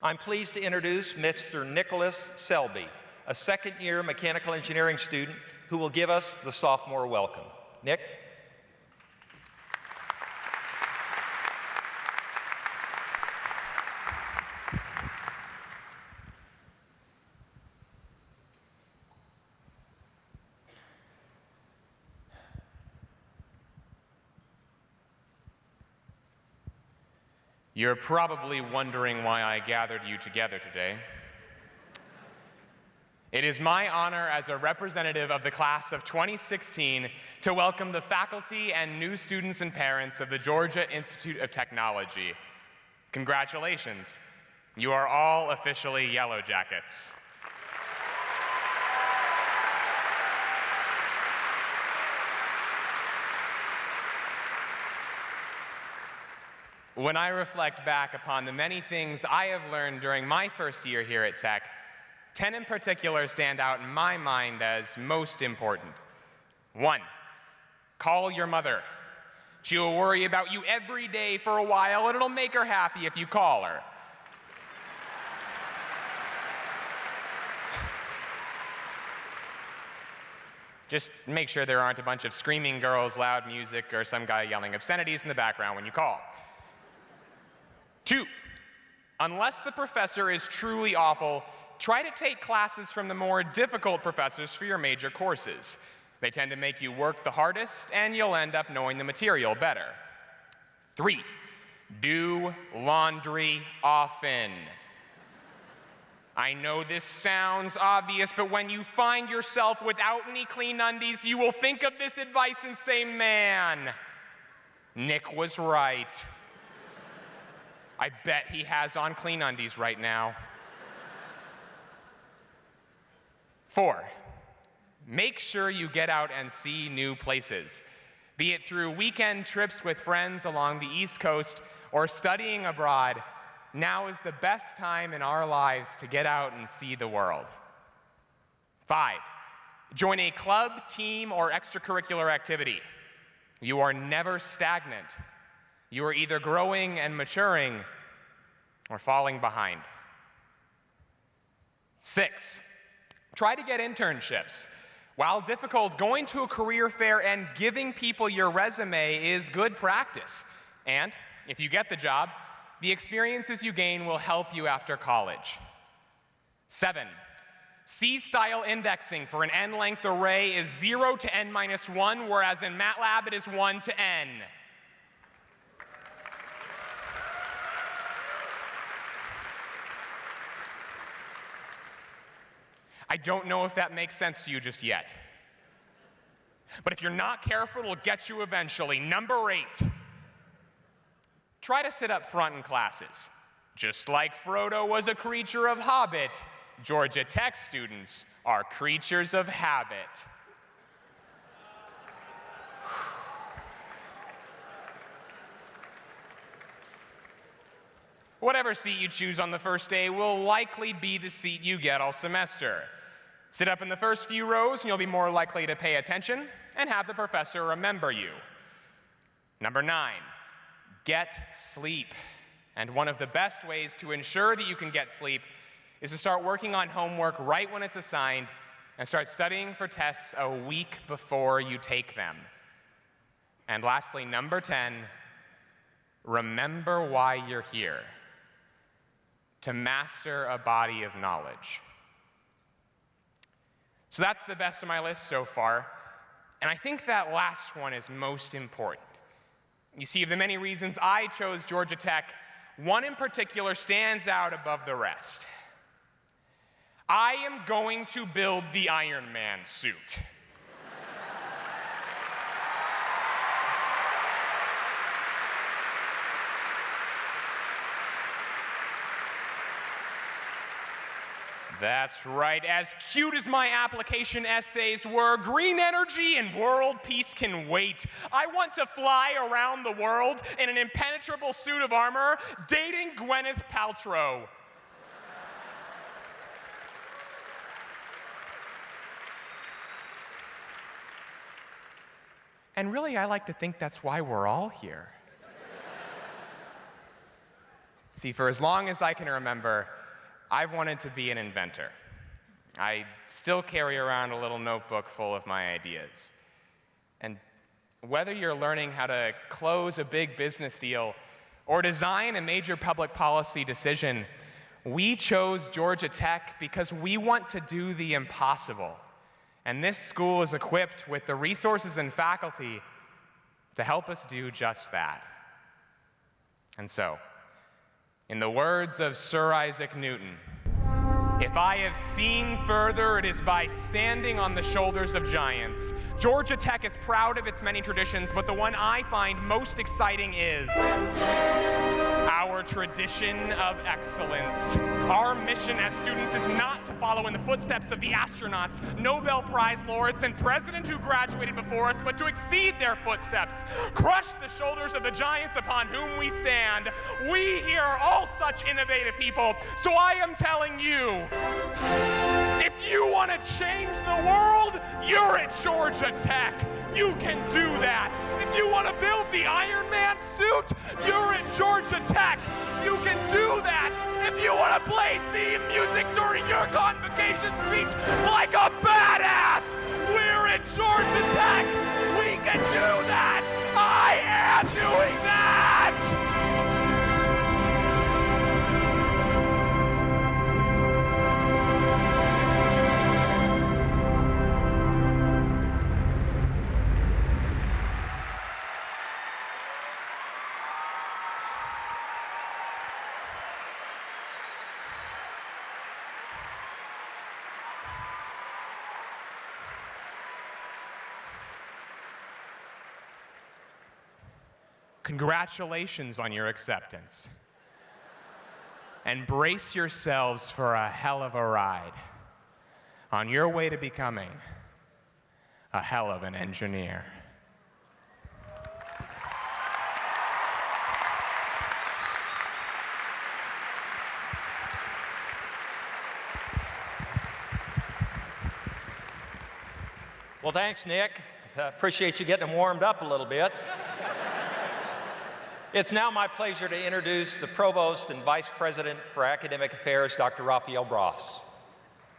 I'm pleased to introduce Mr. Nicholas Selby, a second-year mechanical engineering student who will give us the sophomore welcome. Nick? You're probably wondering why I gathered you together today. It is my honor as a representative of the class of 2016 to welcome the faculty and new students and parents of the Georgia Institute of Technology. Congratulations, you are all officially Yellow Jackets. When I reflect back upon the many things I have learned during my first year here at Tech, 10 in particular stand out in my mind as most important. 1, call your mother. She will worry about you every day for a while, and it'll make her happy if you call her. Just make sure there aren't a bunch of screaming girls, loud music, or some guy yelling obscenities in the background when you call. 2, unless the professor is truly awful, try to take classes from the more difficult professors for your major courses. They tend to make you work the hardest, and you'll end up knowing the material better. 3, do laundry often. I know this sounds obvious, but when you find yourself without any clean undies, you will think of this advice and say, man, Nick was right. I bet he has on clean undies right now. 4, make sure you get out and see new places. Be it through weekend trips with friends along the East Coast or studying abroad, now is the best time in our lives to get out and see the world. 5, join a club, team, or extracurricular activity. You are never stagnant. You are either growing and maturing or falling behind. 6, try to get internships. While difficult, going to a career fair and giving people your resume is good practice. And if you get the job, the experiences you gain will help you after college. 7, C-style indexing for an n-length array is 0 to n-1, whereas in MATLAB it is 1 to n. I don't know if that makes sense to you just yet. But if you're not careful, it'll get you eventually. Number 8, try to sit up front in classes. Just like Frodo was a creature of Hobbit, Georgia Tech students are creatures of habit. Whatever seat you choose on the first day will likely be the seat you get all semester. Sit up in the first few rows and you'll be more likely to pay attention and have the professor remember you. Number 9, get sleep. And one of the best ways to ensure that you can get sleep is to start working on homework right when it's assigned and start studying for tests a week before you take them. And lastly, number 10, remember why you're here. To master a body of knowledge. So that's the best of my list so far, and I think that last one is most important. You see, of the many reasons I chose Georgia Tech, one in particular stands out above the rest. I am going to build the Iron Man suit. That's right, as cute as my application essays were, green energy and world peace can wait. I want to fly around the world in an impenetrable suit of armor, dating Gwyneth Paltrow. And really, I like to think that's why we're all here. See, for as long as I can remember, I've wanted to be an inventor. I still carry around a little notebook full of my ideas. And whether you're learning how to close a big business deal or design a major public policy decision, we chose Georgia Tech because we want to do the impossible. And this school is equipped with the resources and faculty to help us do just that. And so, in the words of Sir Isaac Newton, if I have seen further, it is by standing on the shoulders of giants. Georgia Tech is proud of its many traditions, but the one I find most exciting is our tradition of excellence. Our mission as students is not to follow in the footsteps of the astronauts, Nobel Prize laureates, and presidents who graduated before us, but to exceed their footsteps, crush the shoulders of the giants upon whom we stand. We here are all such innovative people, so I am telling you, if you want to change the world, you're at Georgia Tech. You can do that. If you want to build the Iron Man suit, you're at Georgia Tech. You can do that. If you want to play theme music during your convocation speech like a badass, we're at Georgia Tech. We can do that. I am doing that. Congratulations on your acceptance. And brace yourselves for a hell of a ride on your way to becoming a hell of an engineer. Well, thanks, Nick. Appreciate you getting them warmed up a little bit. It's now my pleasure to introduce the Provost and Vice President for Academic Affairs, Dr. Raphael Bross.